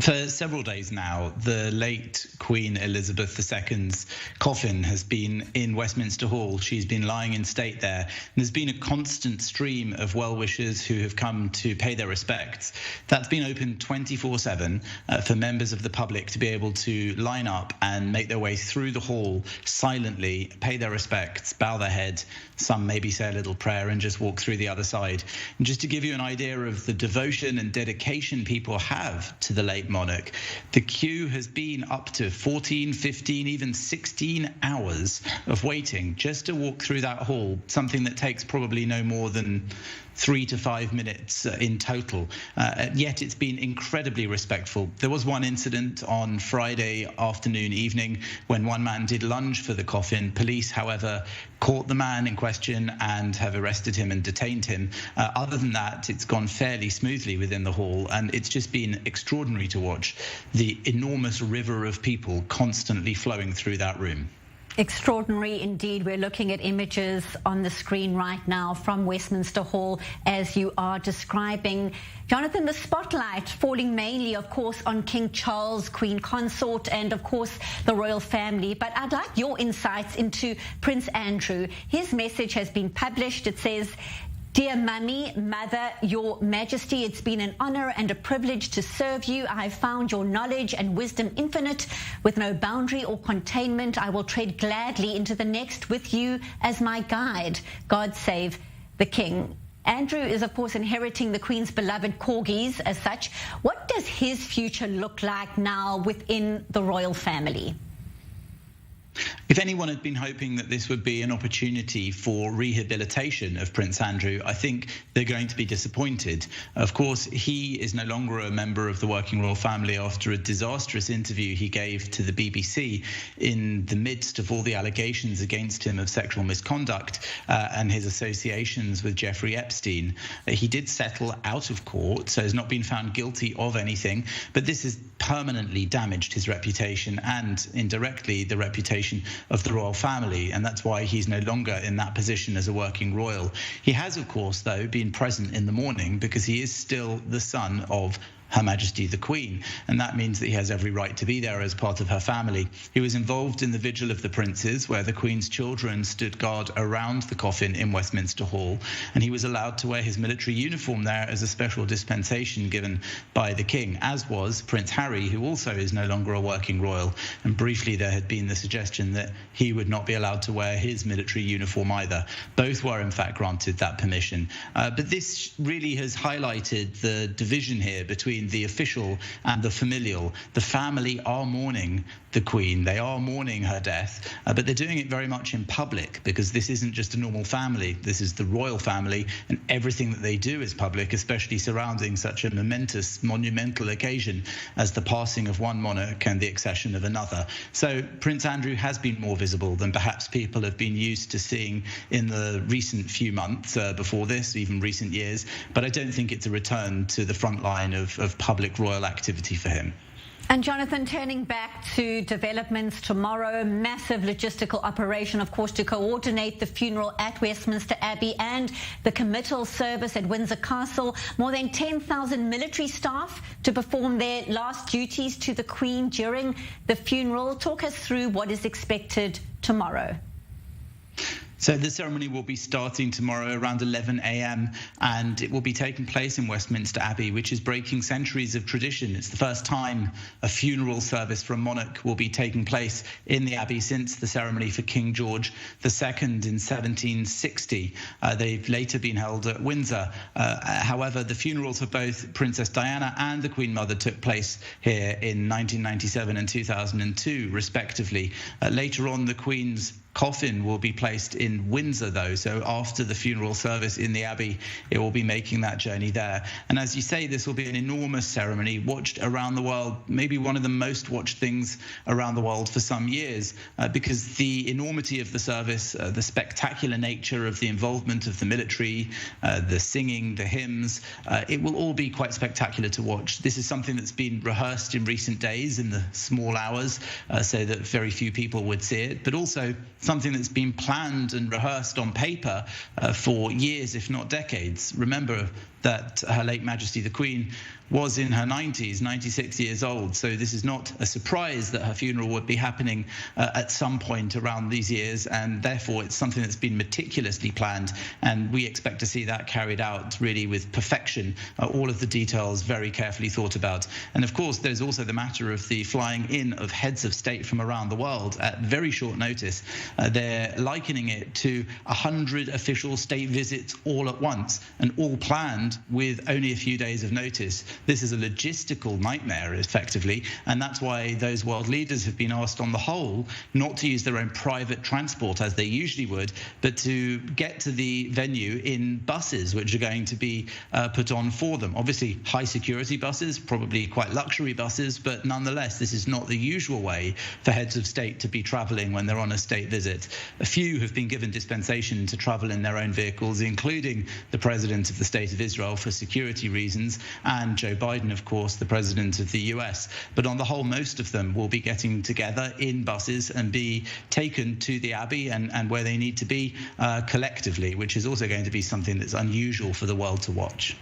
For several days now, the late Queen Elizabeth II's coffin has been in Westminster Hall. She's been lying in state there. And there's been a constant stream of well-wishers who have come to pay their respects. That's been open 24/7 for members of the public to be able to line up and make their way through the hall silently, pay their respects, bow their head. Some maybe say a little prayer and just walk through the other side. And just to give you an idea of the devotion and dedication people have to the late monarch, the queue has been up to 14, 15, even 16 hours of waiting just to walk through that hall, something that takes probably no more than 3 to 5 minutes in total. Yet it's been incredibly respectful. There was one incident on Friday afternoon, evening, when one man did lunge for the coffin. Police, however, caught the man in question and have arrested him and detained him. Other than that, it's gone fairly smoothly within the hall, and it's just been extraordinary to watch the enormous river of people constantly flowing through that room. Extraordinary indeed. We're looking at images on the screen right now from Westminster Hall as you are describing. Jonathan, the spotlight falling mainly, of course, on King Charles, Queen Consort, and, of course, the royal family. But I'd like your insights into Prince Andrew. His message has been published. It says, "Dear Mummy, Mother, Your Majesty, it's been an honour and a privilege to serve you. I have found your knowledge and wisdom infinite, with no boundary or containment. I will tread gladly into the next with you as my guide. God save the King." Andrew is, of course, inheriting the Queen's beloved corgis as such. What does his future look like now within the royal family? If anyone had been hoping that this would be an opportunity for rehabilitation of Prince Andrew, I think they're going to be disappointed. Of course, he is no longer a member of the working royal family after a disastrous interview he gave to the BBC in the midst of all the allegations against him of sexual misconduct and his associations with Jeffrey Epstein. He did settle out of court, so has not been found guilty of anything, but this has permanently damaged his reputation and indirectly the reputation of the royal family, and that's why he's no longer in that position as a working royal. He has, of course, though, been present in the mourning because he is still the son of Her Majesty the Queen, and that means that he has every right to be there as part of her family. He was involved in the Vigil of the Princes, where the Queen's children stood guard around the coffin in Westminster Hall, and he was allowed to wear his military uniform there as a special dispensation given by the King, as was Prince Harry, who also is no longer a working royal. And briefly there had been the suggestion that he would not be allowed to wear his military uniform either. Both were in fact granted that permission. But this really has highlighted the division here between the official and the familial. The family are mourning the Queen. They are mourning her death, but they're doing it very much in public because this isn't just a normal family. This is the royal family, and everything that they do is public, especially surrounding such a monumental occasion as the passing of one monarch and the accession of another. So Prince Andrew has been more visible than perhaps people have been used to seeing in the recent few months before this, even recent years, but I don't think it's a return to the front line of public royal activity for him. And Jonathan, turning back to developments tomorrow, massive logistical operation, of course, to coordinate the funeral at Westminster Abbey and the committal service at Windsor Castle. More than 10,000 military staff to perform their last duties to the Queen during the funeral. Talk us through what is expected tomorrow. So the ceremony will be starting tomorrow around 11 a.m. and it will be taking place in Westminster Abbey, which is breaking centuries of tradition. It's the first time a funeral service for a monarch will be taking place in the Abbey since the ceremony for King George II in 1760. They've later been held at Windsor. However, the funerals of both Princess Diana and the Queen Mother took place here in 1997 and 2002, respectively. Later on, the Queen's coffin will be placed in Windsor, though, so after the funeral service in the Abbey, it will be making that journey there. And as you say, this will be an enormous ceremony watched around the world, maybe one of the most watched things around the world for some years, because the enormity of the service, the spectacular nature of the involvement of the military, the singing, the hymns, it will all be quite spectacular to watch. This is something that's been rehearsed in recent days in the small hours, so that very few people would see it, but also something that's been planned and rehearsed on paper for years, if not decades. Remember that Her late Majesty the Queen was in her 90s, 96 years old. So this is not a surprise that her funeral would be happening at some point around these years, and therefore it's something that's been meticulously planned, and we expect to see that carried out really with perfection, all of the details very carefully thought about. And of course, there's also the matter of the flying in of heads of state from around the world at very short notice. They're likening it to 100 official state visits all at once, and all planned with only a few days of notice. This is a logistical nightmare, effectively, and that's why those world leaders have been asked on the whole not to use their own private transport as they usually would, but to get to the venue in buses, which are going to be put on for them. Obviously, high security buses, probably quite luxury buses, but nonetheless, this is not the usual way for heads of state to be traveling when they're on a state visit. A few have been given dispensation to travel in their own vehicles, including the President of the State of Israel for security reasons, and Joe Biden, of course, the President of the US. But on the whole, most of them will be getting together in buses and be taken to the Abbey and where they need to be collectively, which is also going to be something that's unusual for the world to watch.